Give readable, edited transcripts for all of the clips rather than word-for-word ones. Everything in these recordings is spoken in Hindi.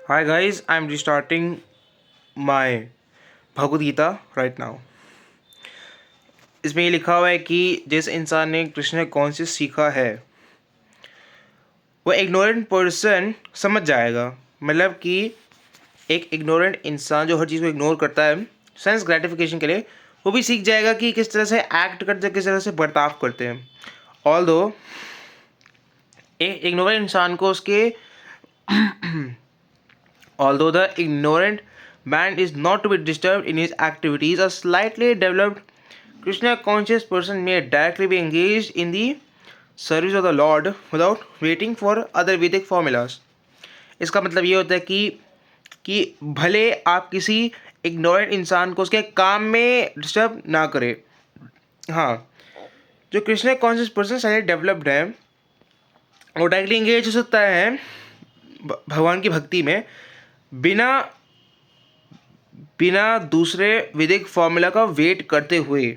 Hi guys, I'm restarting my Bhagavad Gita right now. इसमें ये लिखा हुआ है कि जिस इंसान ने कृष्ण कॉन्शियस सीखा है वो इग्नोरेंट पर्सन समझ जाएगा। मतलब कि एक इग्नोरेंट इंसान जो हर चीज़ को इग्नोर करता है सेंस ग्रेटिफिकेशन के लिए, वो भी सीख जाएगा कि किस तरह से एक्ट करते हैं, किस तरह से बर्ताव करते हैं। ऑल दो एक इग्नोरेंट इंसान को उसके Although the ignorant man is not to be disturbed in his activities, a slightly developed Krishna conscious person may directly be engaged in the service of the Lord without waiting for other Vedic formulas. इसका मतलब ये होता है कि भले आप किसी इग्नोरेंट इंसान को उसके काम में डिस्टर्ब ना करें। हाँ, जो कृष्ण कॉन्शियस पर्सन सारे डेवलप्ड है वो डायरेक्टली इंगेज हो सकता है भगवान की भक्ति में बिना बिना दूसरे वैदिक फॉर्मूला का वेट करते हुए।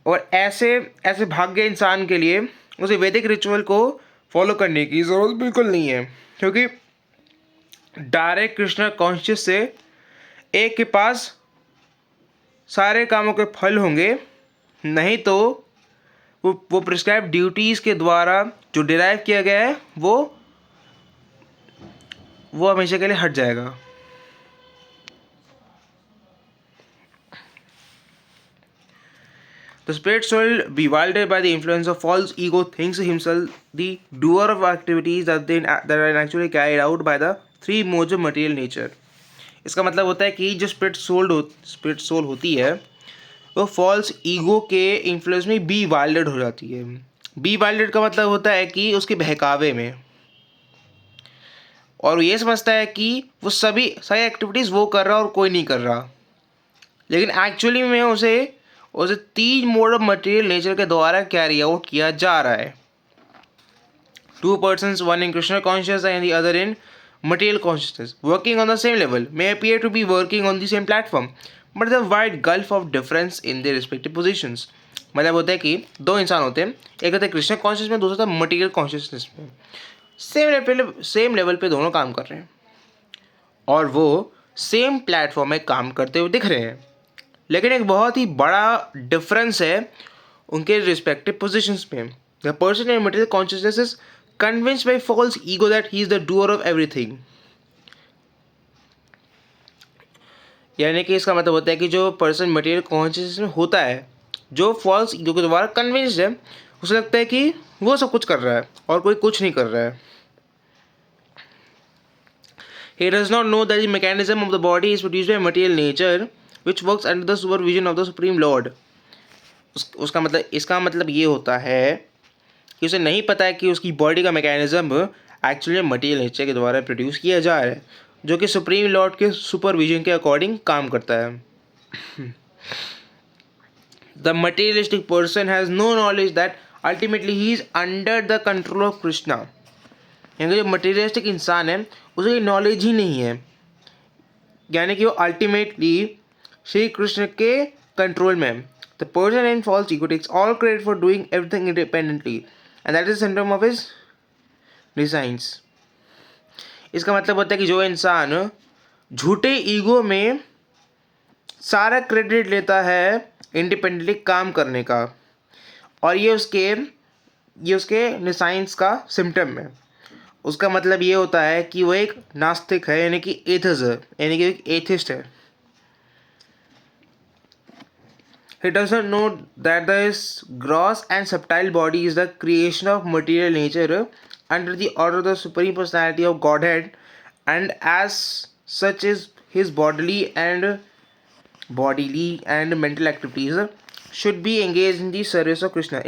और ऐसे ऐसे भाग्य इंसान के लिए उसे वैदिक रिचुअल को फॉलो करने की ज़रूरत बिल्कुल नहीं है, क्योंकि डायरेक्ट कृष्ण कॉन्शियस से एक के पास सारे कामों के फल होंगे। नहीं तो वो प्रिस्क्राइब ड्यूटीज़ के द्वारा जो डिराइव किया गया है वो हमेशा के लिए हट जाएगा। The spirit soul, bewildered by the influence of false ego, thinks himself the doer of activities that are actually carried out by the three modes of material nature. इसका मतलब होता है कि जो स्पिरिट सोल होती है वो फॉल्स ईगो के इन्फ्लुएंस में बी वाइल्डेड हो जाती है। बी वाइल्डेड का मतलब होता है कि उसके बहकावे में, और वो ये समझता है कि वो सारी एक्टिविटीज़ वो कर रहा और कोई नहीं कर रहा, लेकिन एक्चुअली में उसे तीन मोड ऑफ मटेरियल नेचर के द्वारा कैरी आउट किया जा रहा है। Two persons, one in Krishna conscious and the other in material consciousness, working on the same level, may appear to be working on the same platform, but the wide gulf of difference in their respective positions. मतलब होता है कि दो इंसान होते हैं, एक होता है कृष्ण कॉन्शियस में, दूसरा होता है मटेरियल कॉन्शियसनेस में। सेम लेवल पे दोनों काम कर रहे हैं और वो सेम प्लेटफॉर्म में काम करते हुए दिख रहे हैं, लेकिन एक बहुत ही बड़ा डिफरेंस है उनके रिस्पेक्टिव पोजीशंस में। The person in material consciousness is convinced by false ego that he is the doer of everything. यानी कि इसका मतलब होता है कि जो पर्सन मटेरियल कॉन्शियसनेस में होता है, जो फॉल्स ईगो के द्वारा कन्विंस्ड है, उसे लगता है कि वो सब कुछ कर रहा है और कोई कुछ नहीं कर रहा है। He does not know that the mechanism of the body is produced by material nature, which works under the supervision of the Supreme Lord. इसका मतलब ये होता है कि उसे नहीं पता है कि उसकी बॉडी का मैकेनिज्म एक्चुअली मटेरियल नेचर के द्वारा प्रोड्यूस किया जा रहा है, जो कि सुप्रीम लॉर्ड के सुपरविजन के अकॉर्डिंग काम करता है। The materialistic person has no knowledge that ultimately he is under the control of Krishna. यानी जो मटेरियलिस्टिक इंसान है उसे नॉलेज ही नहीं है, यानी कि वो अल्टीमेटली श्री कृष्ण के कंट्रोल में है। The person in false ego takes all credit for doing everything independently and that is symptom of his designs. इसका मतलब होता है कि जो इंसान झूठे ईगो में सारा क्रेडिट लेता है इंडिपेंडेंटली काम करने का, और ये उसके निसाइंस का सिम्टम है। उसका मतलब ये होता है कि वो एक नास्तिक है, यानी कि एथिस्ट है, यानी कि एक एथिस्ट है। He does not know that this gross and subtle body is the creation of material nature under the order of the Supreme Personality of Godhead, and as such is his bodily and mental activities should be engaged in the service of Krishna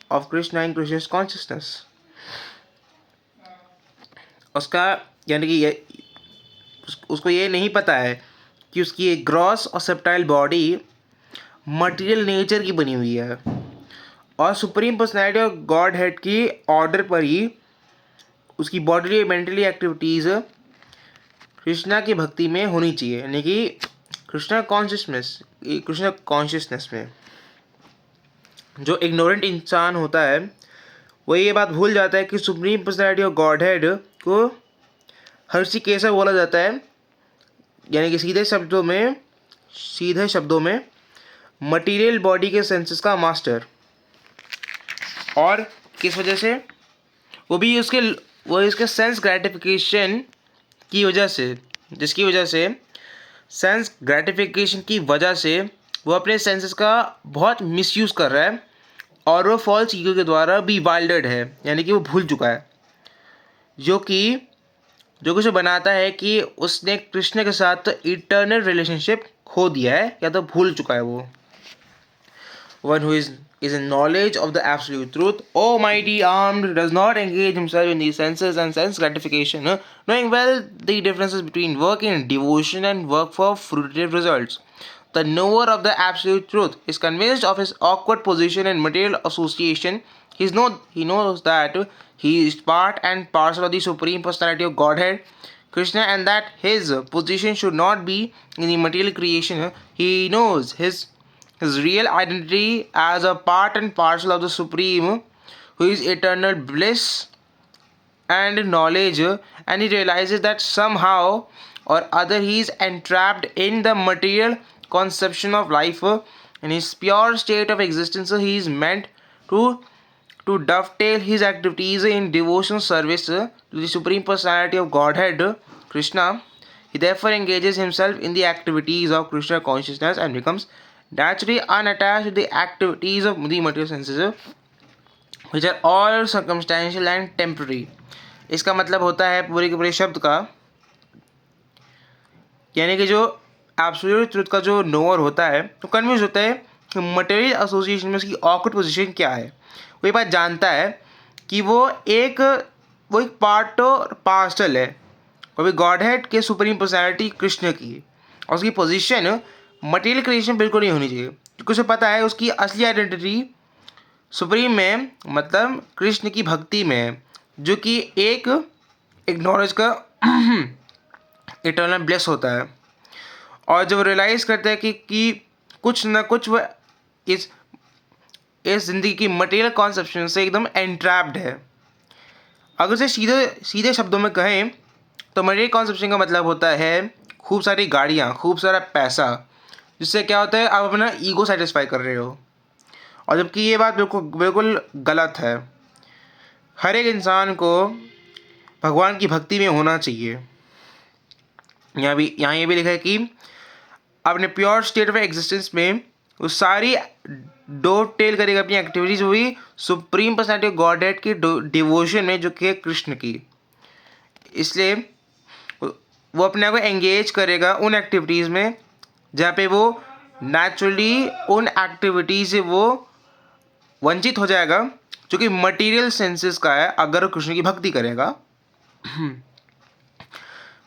of Krishna in Krishna's consciousness. उसका यानी कि उसको ये नहीं पता है कि उसकी एक ग्रॉस और सेप्टाइल बॉडी मटेरियल नेचर की बनी हुई है और supreme personality of God head की ऑर्डर पर ही उसकी बॉडीली मेंटली एक्टिविटीज़ कृष्णा की भक्ति में होनी चाहिए, यानी कि कृष्णा कॉन्शियसनेस में। जो इग्नोरेंट इंसान होता है वो ये बात भूल जाता है कि supreme personality of God head को हर्षिकेशा बोला जाता है, यानी कि सीधे शब्दों में मटेरियल बॉडी के सेंसेस का मास्टर। और किस वजह से? वो इसके सेंस ग्रेटिफिकेशन की वजह से, जिसकी वजह से सेंस ग्रेटिफिकेशन की वजह से वो अपने सेंसेस का बहुत मिसयूज़ कर रहा है और वो फॉल्स ईगो के द्वारा बी वाइल्डर्ड है, यानी कि वो भूल चुका है, जो कुछ बनाता है कि उसने कृष्ण के साथ इटर्नल रिलेशनशिप खो दिया है या तो भूल चुका है वो। One who is in knowledge of the absolute truth, almighty armed, does not engage himself in the senses and sense gratification, knowing well the differences between work in devotion and work for fruitive results. The knower of the absolute truth is convinced of his awkward position and material association. He knows that he is part and parcel of the Supreme Personality of Godhead, Krishna, and that his position should not be in the material creation. He knows his real identity as a part and parcel of the Supreme, who is eternal bliss and knowledge, and he realizes that somehow or other he is entrapped in the material conception of life. In his pure state of existence, he is meant to dovetail his activities in devotional service to the Supreme Personality of Godhead, Krishna. He therefore engages himself in the activities of Krishna consciousness and becomes naturally unattached to the activities of the material senses, which are all circumstantial and temporary. इसका मतलब होता है पूरे के पूरे शब्द का, यानी कि जो एब्सोल्यूट ट्रुथ का जो नोअर होता है तो कन्फ्यूज होता है कि मटेरियल एसोसिएशन में उसकी ऑकवर्ड पोजीशन क्या है। वो ये बात जानता है कि वो एक पार्ट और पार्सल है, वो भी गॉड हेड के सुप्रीम पर्सनैलिटी कृष्ण की, और उसकी पोजीशन मटेरियल क्रिएशन बिल्कुल नहीं होनी चाहिए, क्योंकि उसे पता है उसकी असली आइडेंटिटी सुप्रीम में, मतलब कृष्ण की भक्ति में है, जो कि एक नॉलेज का इटर्नल ब्लेस होता है। और जब रियलाइज़ करता है कि कुछ ना कुछ वह इस ज़िंदगी की मटेरियल कॉन्सेप्शन से एकदम एंट्रैप्ड है। अगर उसे सीधे शब्दों में कहें तो मटेरियल कॉन्सेप्शन का मतलब होता है खूब सारी गाड़ियाँ, खूब सारा पैसा, जिससे क्या होता है आप अपना ईगो सेटिस्फाई कर रहे हो, और जबकि ये बात बिल्कुल गलत है। हर एक इंसान को भगवान की भक्ति में होना चाहिए। यहाँ ये भी लिखा है कि अपने प्योर स्टेट ऑफ एग्जिस्टेंस में वो सारी डोट टेल करेगा अपनी एक्टिविटीज, वो भी सुप्रीम पर्सनैलिटी ऑफ गॉड-हेड की डिवोशन में, जो कि है कृष्ण की। इसलिए वो अपने आप को एंगेज करेगा उन एक्टिविटीज़ में जहाँ पे वो नेचुरली उन एक्टिविटीज़ से वो वंचित हो जाएगा जो कि मटेरियल सेंसेस का है, अगर वो कृष्ण की भक्ति करेगा,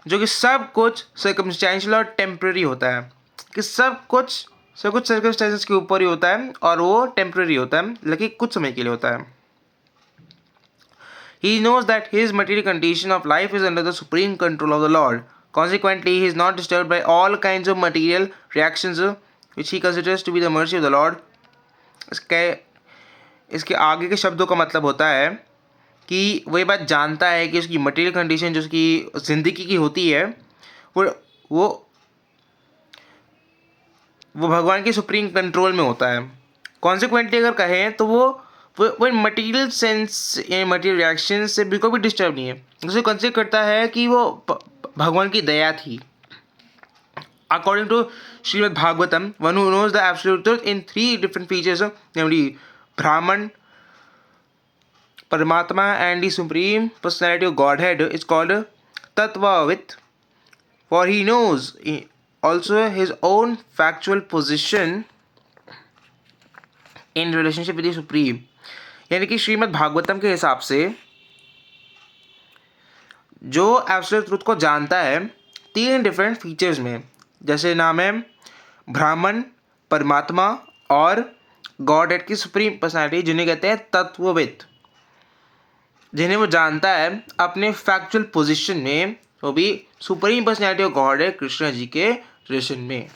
जो कि सब कुछ सर्कमस्टेंशियल और टेम्पररी होता है, कि सब कुछ सर्कमस्टेंसेस के ऊपर ही होता है और वो टेम्पररी होता है, लेकिन कुछ समय के लिए होता है। He knows that his material condition of life is under the supreme control of the Lord. Consequently, he is not disturbed by all kinds of material reactions, which he considers to be the mercy of the Lord. इसके आगे के शब्दों का मतलब होता है कि वो ये बात जानता है कि उसकी मटेरियल कंडीशन जो उसकी ज़िंदगी की होती है वो भगवान के सुप्रीम कंट्रोल में होता है। कॉन्सिक्वेंटली अगर कहें तो वो मटेरियल सेंस या मटेरियल रिएक्शन से बिल्कुल भी डिस्टर्ब नहीं है, उसे कंसिडर करता है कि वो भगवान की दया थी। According to Shrimad Bhagavatam, one who knows the absolute truth in 3 different features, namely Brahman, Paramatma, and the Supreme Personality of Godhead, is called Tattvavit, for he knows also his own factual position in relationship with the Supreme. यानी कि श्रीमद् भागवतम के हिसाब से जो एब्सोल्यूट ट्रुथ को जानता है 3 डिफरेंट फीचर्स में, जैसे नाम है ब्राह्मण, परमात्मा और गॉड हेड की सुप्रीम पर्सनैलिटी, जिन्हें कहते हैं तत्वविद, जिन्हें वो जानता है अपने फैक्चुअल पोजीशन में, वो भी सुप्रीम पर्सनैलिटी ऑफ गॉड है कृष्ण जी के रिलेशन में।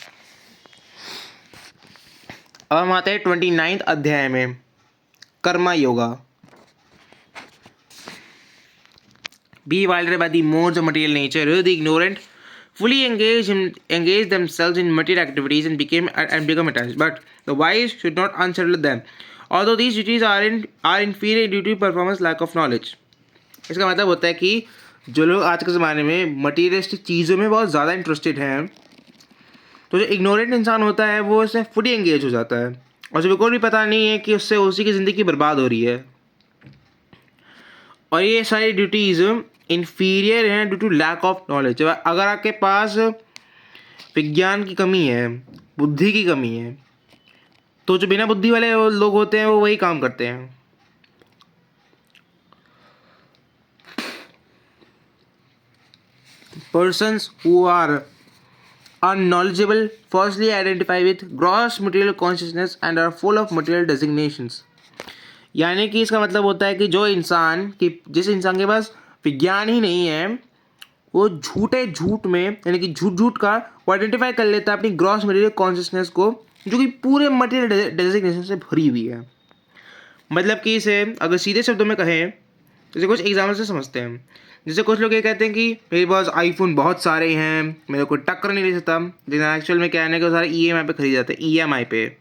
अब हम आते हैं 29 अध्याय में, Karma yoga. bewildered by the modes of material nature, the ignorant fully engage themselves in material activities and become attached. But the wise should not unsettle them, although these duties are inferior due to performance lack of knowledge. इसका मतलब होता है कि जो लोग आज के ज़माने में मटीरियलिस्टिक चीज़ों में बहुत ज़्यादा इंटरेस्टेड हैं, तो जो इग्नोरेंट इंसान होता है वो इसमें फुली एंगेज हो जाता है और उसे बिल्कुल भी पता नहीं है कि उससे उसी की ज़िंदगी बर्बाद हो रही है। और ये सारी ड्यूटीज़ इन्फीरियर हैं due to lack of knowledge. अगर आपके पास विज्ञान की कमी है, बुद्धि की कमी है, तो जो बिना बुद्धि वाले लोग होते हैं वो वही काम करते हैं। Persons who are unknowledgeable firstly identify with gross material consciousness and are full of material designations। यानी कि इसका मतलब होता है कि जिस इंसान के पास विज्ञान ही नहीं है, वो झूठ में यानी कि झूठ का वो आइडेंटिफाई कर लेता है अपनी ग्रॉस मटेरियल कॉन्शियसनेस को, जो कि पूरे मटेरियल डेजिग्नेशन से भरी हुई है। मतलब कि इसे अगर सीधे शब्दों में कहें, जैसे कुछ एग्जाम्पल से समझते हैं। जैसे कुछ लोग ये कहते हैं कि मेरे पास आईफोन बहुत सारे हैं, मेरे को टक्कर नहीं ले सकता, लेकिन एक्चुअल में क्या है कि वो सारे EMI पे खरीद जाते हैं, EMI पे।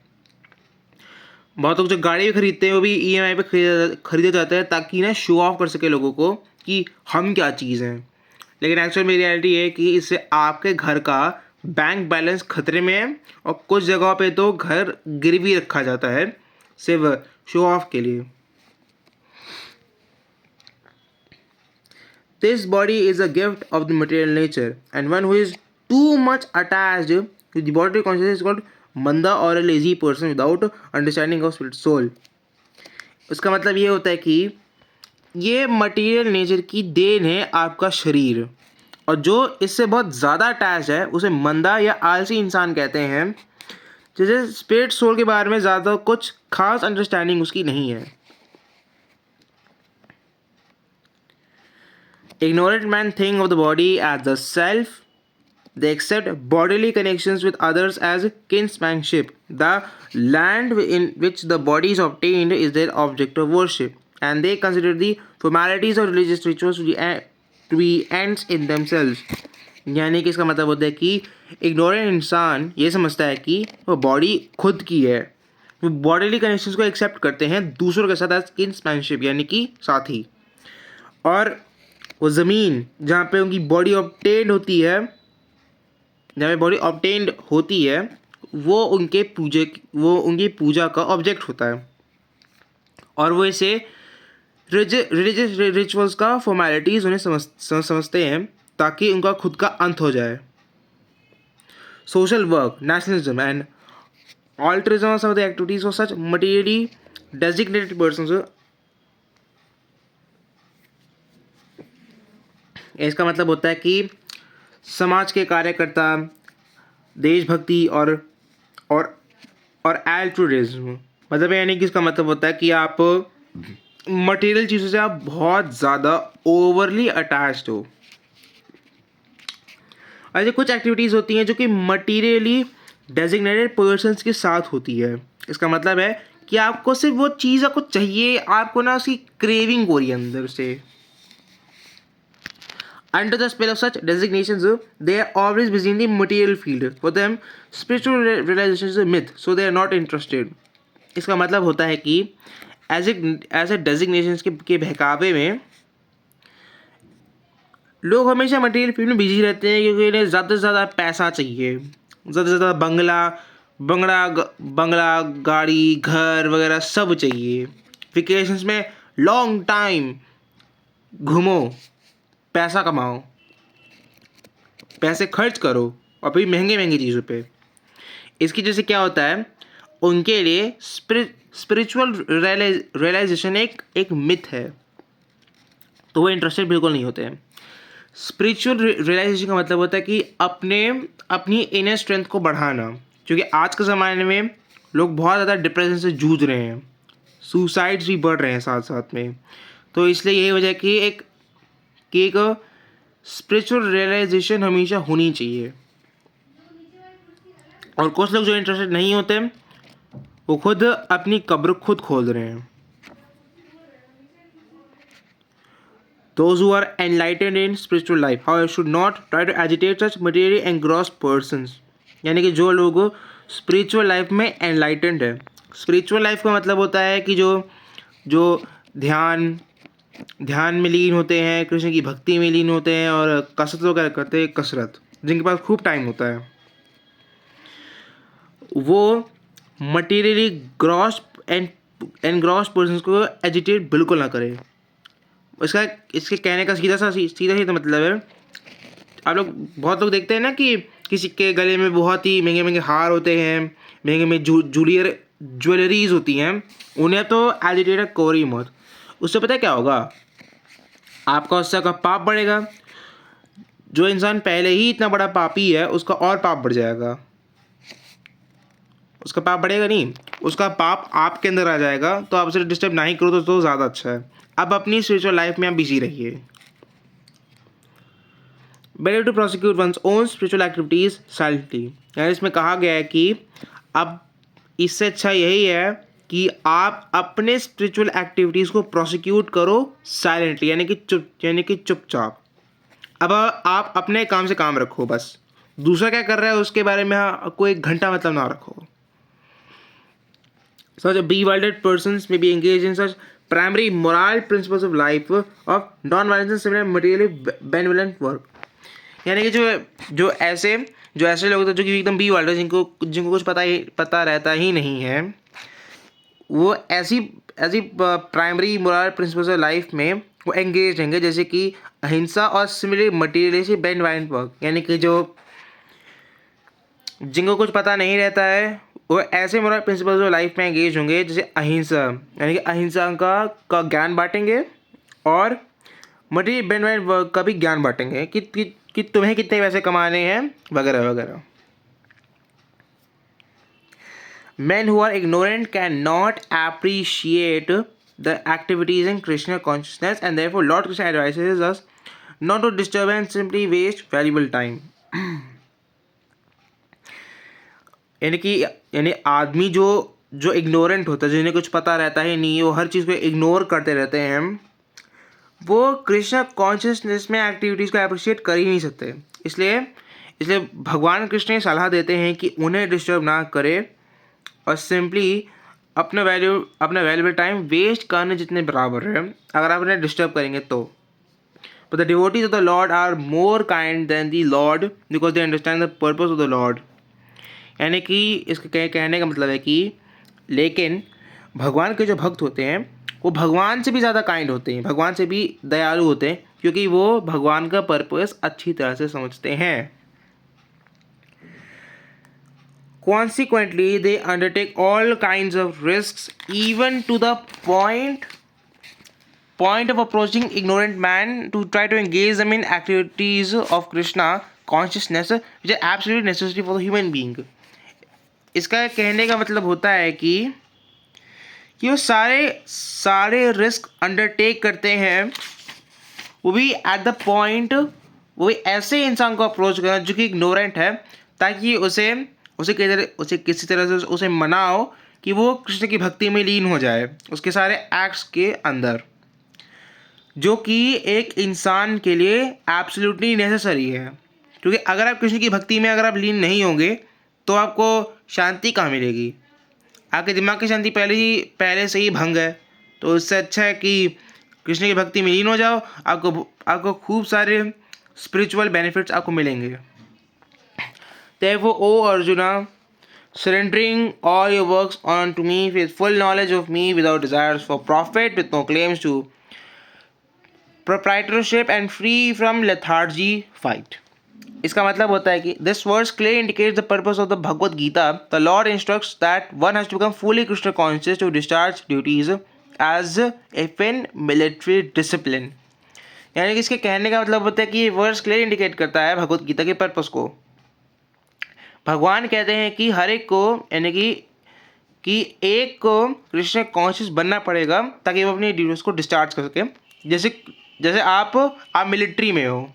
बहुत लोग जो गाड़ी भी खरीदते हैं वो भी EMI पे खरीदे जाते हैं ताकि ना शो ऑफ कर सके लोगों को कि हम क्या चीज़ हैं। लेकिन एक्चुअल में रियलिटी है कि इससे आपके घर का बैंक बैलेंस खतरे में है और कुछ जगहों पे तो घर गिरवी रखा जाता है सिर्फ शो ऑफ के लिए। This body is a gift of the material nature, and one who is too much attached to the bodily consciousness is called manda or a lazy person without understanding of spirit soul। उसका मतलब ये होता है कि ये मटेरियल नेचर की देन है आपका शरीर, और जो इससे बहुत ज़्यादा अटैच है उसे मंदा या आलसी इंसान कहते हैं, जैसे स्पिरिट सोल के बारे में ज़्यादा कुछ खास अंडरस्टैंडिंग उसकी नहीं है। Ignorant men think of the body as the self. They accept bodily connections with others as kinsmanship. The land in which the body is obtained is their object of worship, and they consider the formalities of religious rituals to be ends in themselves। यानी कि इसका मतलब होता है कि इग्नोरेंट इंसान ये समझता है कि वो बॉडी खुद की है, वो बॉडीली कनेक्शंस को एक्सेप्ट करते हैं दूसरों के साथ एज किन्समैनशिप यानी कि साथी, और वो ज़मीन जहाँ पे उनकी बॉडी ऑब्टेन्ड होती है वो उनकी पूजा का ऑब्जेक्ट होता है, और वो इसे रिलीजियस रिचुअल्स का फॉर्मेलिटीज़ उन्हें समझते हैं ताकि उनका खुद का अंत हो जाए। Social work, nationalism and altruism are some of the activities of such materially designated persons। इसका मतलब होता है कि समाज के कार्यकर्ता, देशभक्ति और एल्ट्रुइज्म, मतलब यानी कि इसका मतलब होता है कि आप मटेरियल चीज़ों से आप बहुत ज़्यादा ओवरली अटैच्ड हो। ऐसे कुछ एक्टिविटीज़ होती हैं जो कि मटेरियली डेजिग्नेटेड पर्सन्स के साथ होती है। इसका मतलब है कि आपको सिर्फ वो चीज़ आपको चाहिए, आपको ना उसकी क्रेविंग हो रही है अंदर से। Under the spell of such designations, they are always busy in the material field. For them, spiritual realization is a myth, so they are not interested। इसका मतलब होता है कि ऐसे डेजिग्नेशंस के बहकावे में लोग हमेशा मटेरियल फील्ड में बिजी रहते हैं, क्योंकि इन्हें ज़्यादा से ज़्यादा पैसा चाहिए, ज़्यादा से ज़्यादा बंगला, गाड़ी, घर वगैरह सब चाहिए। वेकेशंस में लॉन्ग टाइम घूमो, पैसा कमाओ, पैसे खर्च करो, और फिर महंगी चीज़ों पे। इसकी वजह से क्या होता है, उनके लिए स्पिरिचुअल रियलाइजेशन एक मिथ है, तो वो इंटरेस्टेड बिल्कुल नहीं होते हैं। स्पिरिचुअल रियलाइजेशन का मतलब होता है कि अपनी इनर स्ट्रेंथ को बढ़ाना, क्योंकि आज के ज़माने में लोग बहुत ज़्यादा डिप्रेशन से जूझ रहे हैं, सुसाइड्स भी बढ़ रहे हैं साथ साथ में। तो इसलिए यही वजह है कि एक स्पिरिचुअल रियलाइजेशन हमेशा होनी चाहिए। और कुछ लोग जो इंटरेस्टेड नहीं होते वो खुद अपनी कब्र खुद खोद रहे हैं। Those who are enlightened in spiritual life, however, should not try to agitate such materially engrossed persons. यानी कि जो लोग स्पिरिचुअल लाइफ में एनलाइटेंड है. स्पिरिचुअल लाइफ का मतलब होता है कि जो जो ध्यान ध्यान में लीन होते हैं, कृष्ण की भक्ति में लीन होते हैं और कसरत वगैरह करते हैं, कसरत, जिनके पास खूब टाइम होता है, वो मटीरियली ग्रॉस एनग्रॉस पर्सन को एजिटेट बिल्कुल ना करे. इसके कहने का सीधा सीधा मतलब है, आप लोग बहुत लोग देखते हैं ना कि किसी के गले में बहुत ही महंगे महंगे हार होते हैं, महंगे महंगे ज्वेलरीज होती हैं, उन्हें तो एजिटेट करो ही मत. उससे पता है क्या होगा, आपका उससे का पाप बढ़ेगा. जो इंसान पहले ही इतना बड़ा पापी है उसका और पाप बढ़ जाएगा. उसका पाप बढ़ेगा नहीं, उसका पाप आपके अंदर आ जाएगा. तो आप उसे डिस्टर्ब ना ही करो तो ज़्यादा अच्छा है. अब अपनी स्पिरिचुअल लाइफ में आप बिजी रहिए. Better to prosecute one's own spiritual activities silently. यानी इसमें कहा गया है कि अब इससे अच्छा यही है कि आप अपने स्पिरिचुअल एक्टिविटीज़ को प्रोसिक्यूट करो साइलेंटली, यानी कि चुपचाप. अब आप अपने काम से काम रखो, बस दूसरा क्या कर रहा है उसके बारे में कोई घंटा मतलब ना रखो. Such bewildered persons may be engaged in such primary moral principles of life of non-violence and similar materially benevolent work. यानी कि जो ऐसे लोग होते हैं जो कि एकदम bewildered, जिनको कुछ पता रहता ही नहीं है, वो ऐसी primary moral principles of life में वो एंगेज रहेंगे, जैसे कि अहिंसा और सिमिलर मटीरियली बेनेवलेंट वर्क. यानी कि जिनको कुछ पता नहीं रहता है वो ऐसे मोरल प्रिंसिपल्स ऑफ लाइफ में एंगेज होंगे, जैसे अहिंसा, यानी कि अहिंसा का ज्ञान बांटेंगे और मटीरियल बेनेवलेंट वर्क का भी ज्ञान बांटेंगे कि तुम्हें कितने पैसे कमाने हैं वगैरह वगैरह. Men who are ignorant cannot appreciate the activities in Krishna consciousness, and therefore Lord Krishna advises us not to disturb and simply waste valuable time. यानी आदमी जो इग्नोरेंट होता है, जिन्हें कुछ पता रहता है नहीं, वो हर चीज़ को इग्नोर करते रहते हैं, वो कृष्ण कॉन्शियसनेस में एक्टिविटीज़ को अप्रिशिएट कर ही नहीं सकते. इसलिए भगवान कृष्ण सलाह देते हैं कि उन्हें डिस्टर्ब ना करे और सिंपली अपना वैल्यूबल टाइम वेस्ट करने जितने बराबर है अगर आप उन्हें डिस्टर्ब करेंगे तो. But the devotees of the lord are more kind than the lord because they understand the purpose of the lord. यानी कि इसके कहने का मतलब है कि लेकिन भगवान के जो भक्त होते हैं वो भगवान से भी ज़्यादा काइंड होते हैं, भगवान से भी दयालु होते हैं, क्योंकि वो भगवान का पर्पस अच्छी तरह से समझते हैं. Consequently, they undertake all kinds of risks, even to the point of approaching ignorant man to try to engage them in activities of Krishna consciousness, which are absolutely necessary for the human being. इसका कहने का मतलब होता है कि वो सारे रिस्क अंडरटेक करते हैं, वो भी एट द पॉइंट, वो भी ऐसे इंसान को अप्रोच करना जो कि इग्नोरेंट है, ताकि उसे किसी तरह से उसे मनाओ कि वो कृष्ण की भक्ति में लीन हो जाए उसके सारे एक्ट्स के अंदर, जो कि एक इंसान के लिए एब्सोल्युटली नेसेसरी है. क्योंकि अगर आप कृष्ण की भक्ति में अगर आप लीन नहीं होंगे तो आपको शांति कहाँ मिलेगी. आपके दिमाग की शांति पहले से ही भंग है. तो इससे अच्छा है कि कृष्ण की भक्ति में लीन हो जाओ, आपको खूब सारे स्पिरिचुअल बेनिफिट्स आपको मिलेंगे. Therefore, O Arjuna, surrendering all your works unto me with full knowledge of me, without desires for profit, with no claims to proprietorship, and free from lethargy, fight. इसका मतलब होता है कि this verse clearly indicates the purpose of the Bhagavad Gita. The Lord instructs that one has to become fully Krishna conscious to discharge duties as if in military discipline. यानी कि इसके कहने का मतलब होता है कि ये वर्स क्लियर इंडिकेट करता है भगवत गीता के पर्पस को. भगवान कहते हैं कि हर एक को, यानी कि एक को कृष्ण कॉन्शियस बनना पड़ेगा ताकि वो अपनी ड्यूटीज को डिस्चार्ज कर सके. जैसे आप मिलिट्री में हो.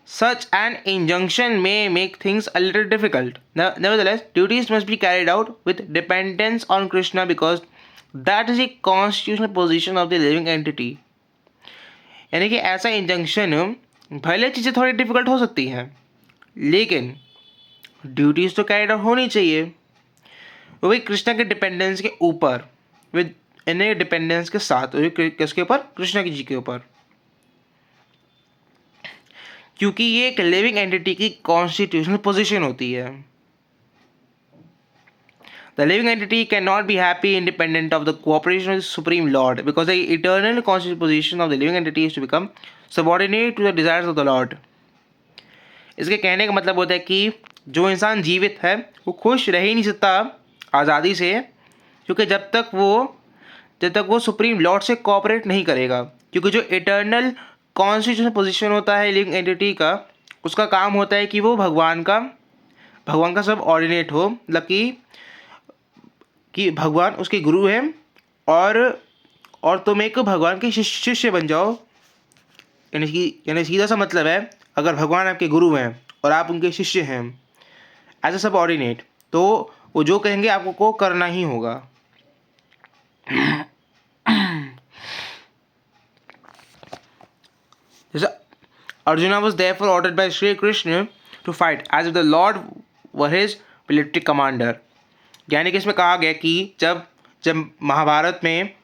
Such an injunction may make things a little difficult. Nevertheless, duties must be carried out with dependence on Krishna because that is a constitutional position of the living entity. यानी कि ऐसा इंजंक्शन, भले चीज़ें थोड़ी डिफिकल्ट हो सकती हैं लेकिन ड्यूटीज़ तो कैरिड आउट होनी चाहिए, वो भी कृष्णा के डिपेंडेंस के ऊपर, विद यानी डिपेंडेंस के साथ, किसके ऊपर? कृष्णा जी के ऊपर, क्योंकि ये एक लिविंग एंटिटी की कॉन्स्टिट्यूशनल पोजीशन होती है। The living entity cannot be happy independent of the cooperation of the Supreme Lord, because the eternal constitutional position of the living entity is to become subordinate to the desires of the Lord. इसके कहने का मतलब होता है कि जो इंसान जीवित है वो खुश रह ही नहीं सकता आज़ादी से, क्योंकि जब तक वो सुप्रीम लॉर्ड से कोऑपरेट नहीं करेगा, क्योंकि जो इटर्नल कॉन्स्टिट्यूशनल पोजीशन होता है लिविंग एंटिटी का, उसका काम होता है कि वो भगवान का सब ऑर्डिनेट हो, मतलब कि भगवान उसके गुरु हैं और तुम एक भगवान के शिष्य बन जाओ। यानी सीधा सा मतलब है, अगर भगवान आपके गुरु हैं और आप उनके शिष्य हैं एज अ सब ऑर्डिनेट, तो वो जो कहेंगे आपको को करना ही होगा। जैसे Arjuna was therefore ordered by Shri Krishna to fight as if the lord were his military commander. यानी कि इसमें कहा गया कि जब महाभारत में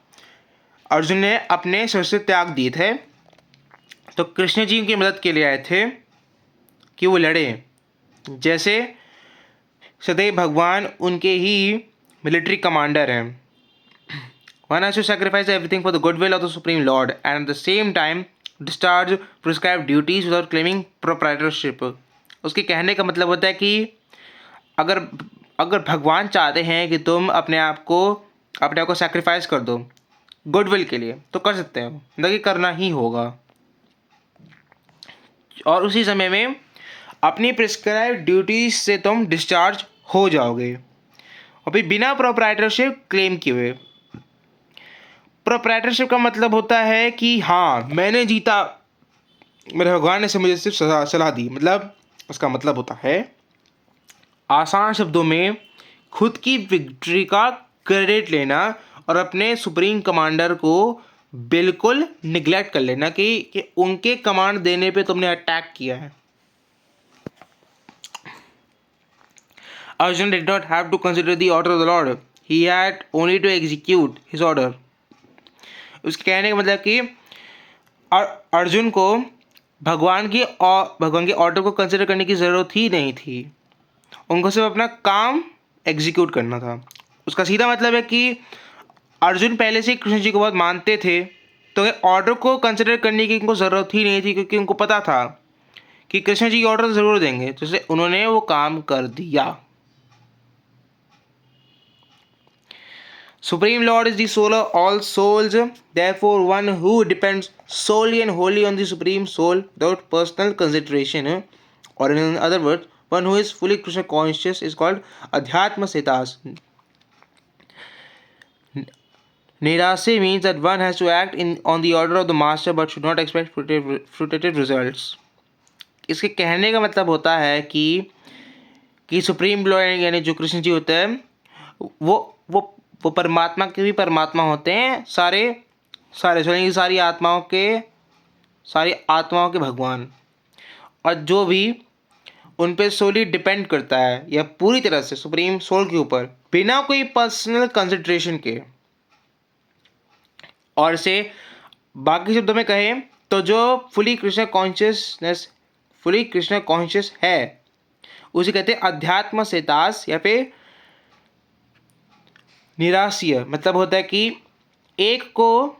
अर्जुन ने अपने शस्त्र त्याग दिए थे तो कृष्ण जी उनकी मदद के लिए आए थे कि वो लड़े, जैसे सदैव भगवान उनके ही मिलिट्री कमांडर हैं। One has to sacrifice everything for the goodwill of the Supreme Lord and at the same time discharge prescribed duties without claiming proprietorship. उसके कहने का मतलब होता है कि अगर भगवान चाहते हैं कि तुम अपने आप को सैक्रिफाइस कर दो गुडविल के लिए, तो कर सकते हो, मतलब कि करना ही होगा, और उसी समय में अपनी प्रिस्क्राइब ड्यूटीज से तुम डिस्चार्ज हो जाओगे, और फिर बिना प्रोप्राइटरशिप क्लेम किए हुए। प्रोप्राइटरशिप का मतलब होता है कि हाँ मैंने जीता, मेरे भगवान ने मुझे सिर्फ सलाह दी, मतलब उसका मतलब होता है आसान शब्दों में खुद की विक्ट्री का क्रेडिट लेना और अपने सुप्रीम कमांडर को बिल्कुल निगलेक्ट कर लेना कि उनके कमांड देने पे तुमने अटैक किया है। Arjun did not have to consider the order of the Lord. He had only to execute his order. उसके कहने का मतलब कि अर्जुन को भगवान के ऑर्डर को कंसिडर करने की ज़रूरत ही नहीं थी, उनको सिर्फ अपना काम एग्जीक्यूट करना था। उसका सीधा मतलब है कि अर्जुन पहले से कृष्ण जी को बहुत मानते थे, तो ऑर्डर को कंसिडर करने की उनको ज़रूरत ही नहीं थी, क्योंकि उनको पता था कि कृष्ण जी ऑर्डर ज़रूर देंगे, तो इसलिए उन्होंने वो काम कर दिया। Supreme Lord is the soul of all souls, therefore one who depends solely and wholly on the Supreme Soul without personal consideration, or in other words, one who is fully Krishna conscious, is called Adhyatma Siddhas. Nirase means that one has to act on the order of the master but should not expect fruitive results. इसके कहने का मतलब होता है कि सुप्रीम लॉर्ड यानी जो कृष्ण जी होते हैं वो परमात्मा के भी परमात्मा होते हैं, सारी आत्माओं के भगवान, और जो भी उन पे सोली डिपेंड करता है या पूरी तरह से सुप्रीम सोल के ऊपर बिना कोई पर्सनल कंसिडरेशन के। और इसे बाकी शब्दों में कहें तो जो फुली कृष्ण कॉन्शियस है उसे कहते हैं अध्यात्म सेतास या फिर निराश्य। मतलब होता है कि एक को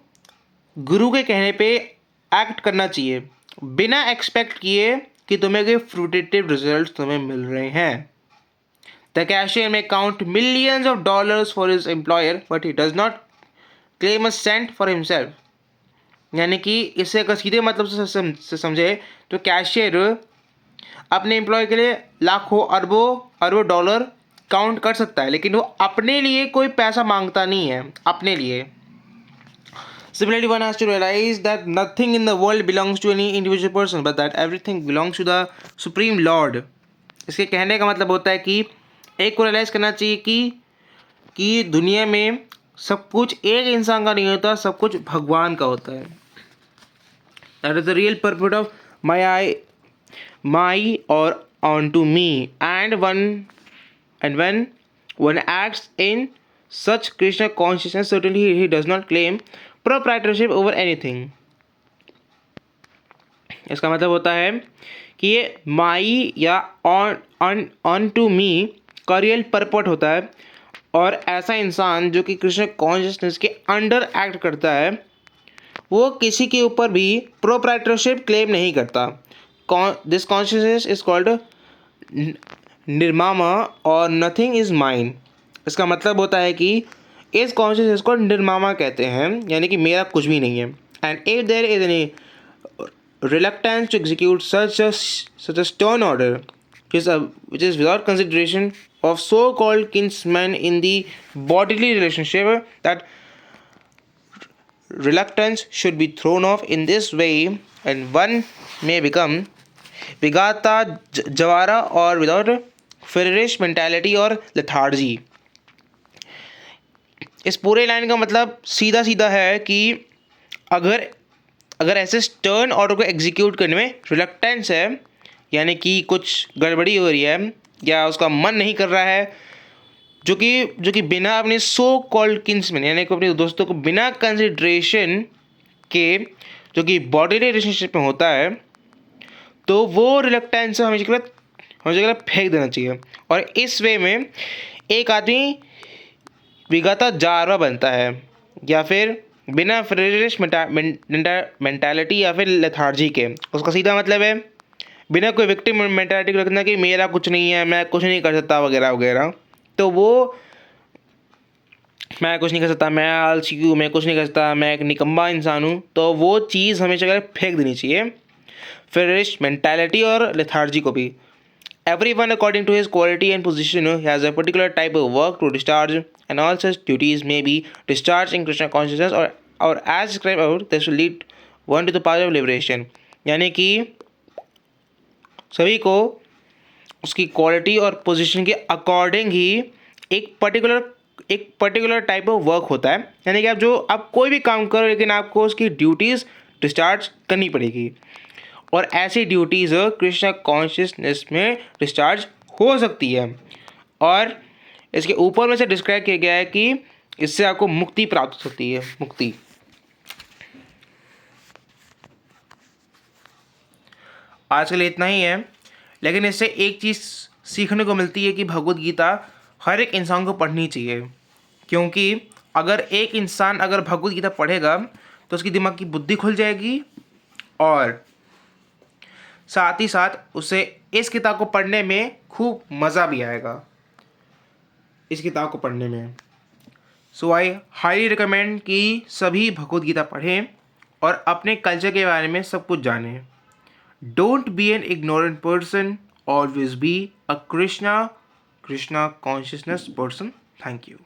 गुरु के कहने पे एक्ट करना चाहिए बिना एक्सपेक्ट किए कि तुम्हें कोई फ्रूटेटिव रिजल्ट तुम्हें मिल रहे हैं। द कैशियर में count millions of dollars for his employer but he does not claim a sent for himself. यानी कि इससे अगर सीधे मतलब से समझे तो कैशियर अपने एम्प्लॉय के लिए लाखों अरबों डॉलर काउंट कर सकता है, लेकिन वो अपने लिए कोई पैसा मांगता नहीं है अपने लिए। Similarly, one has to realize that nothing in the world belongs to any individual person, but that everything belongs to the Supreme Lord. इसके कहने का मतलब होता है कि एक को रियलाइज़ करना चाहिए कि दुनिया में सब कुछ एक इंसान का नहीं होता, सब कुछ भगवान का होता है। That is the real purport of my or onto me. And when one acts in such Krishna consciousness, certainly he does not claim proprietorship over anything. इसका मतलब होता है कि ये माई या ऑन टू मी का रियल परपट होता है, और ऐसा इंसान जो कि कृष्ण कॉन्शियसनेस के अंडर एक्ट करता है वो किसी के ऊपर भी प्रोप्राइटरशिप क्लेम नहीं करता. दिस कॉन्शियसनेस इज कॉल्ड निर्मामा और नथिंग इज माइन. इसका मतलब होता है कि इस कॉन्शियसनेस को निर्मामा कहते हैं, यानी कि मेरा कुछ भी नहीं है. And if there is any reluctance to execute such a stern order, which is without consideration of so-called kinsmen in the bodily relationship, that reluctance should be thrown off in this way, and one may become vigata javara or without feverish mentality or lethargy. इस पूरे लाइन का मतलब सीधा सीधा है कि अगर ऐसे स्टर्न ऑर्डर को एग्जीक्यूट करने में रिलक्टेंस है, यानी कि कुछ गड़बड़ी हो रही है या उसका मन नहीं कर रहा है, जो कि बिना अपने सो कॉल्ड किन्समैन यानी कि अपने दोस्तों को बिना कंसिडरेशन के जो कि बॉडी रिलेशनशिप में होता है, तो वो रिलक्टेंस हमें जगह फेंक देना चाहिए. और इस वे में एक आदमी विगाता जारवा बनता है, या फिर बिना फ्रेरिश मेंटालिटी या फिर लेथार्जी के. उसका सीधा मतलब है बिना कोई विक्टिम मेंटालिटी को रखना कि मेरा कुछ नहीं है, मैं कुछ नहीं कर सकता वगैरह वगैरह. तो वो मैं कुछ नहीं कर सकता, मैं आलसी हूँ, मैं कुछ नहीं कर सकता, मैं एक निकम्मा इंसान हूँ, तो वो चीज़ हमेशा फेंक देनी चाहिए, फ्रेरिश मेंटालिटी और लेथार्जी को भी. Everyone, according to his quality and position, has a particular type of work to discharge, and all such duties may be discharged in Krishna consciousness, or as described out, this will lead one to the path of liberation. यानी कि सभी को उसकी क्वालिटी और पोजीशन के अकॉर्डिंग ही एक पर्टिकुलर टाइप ऑफ वर्क होता है. यानी कि आप कोई भी काम करो, लेकिन आपको उसकी ड्यूटीज़ डिस्चार्ज करनी पड़ेगी, और ऐसी ड्यूटीज़ कृष्ण कॉन्शियसनेस में डिस्चार्ज हो सकती है. और इसके ऊपर में से डिस्क्राइब किया गया है कि इससे आपको मुक्ति प्राप्त हो सकती है. मुक्ति. आज के लिए इतना ही है, लेकिन इससे एक चीज़ सीखने को मिलती है कि भगवद गीता हर एक इंसान को पढ़नी चाहिए, क्योंकि अगर एक इंसान अगर भगवद गीता पढ़ेगा तो उसकी दिमाग की बुद्धि खुल जाएगी, और साथ ही साथ उसे इस किताब को पढ़ने में खूब मज़ा भी आएगा, इस किताब को पढ़ने में. सो आई हाईली रिकमेंड कि सभी भगवद गीता पढ़ें और अपने कल्चर के बारे में सब कुछ जानें. Don't be an ignorant person, always be a Krishna consciousness person. Thank you.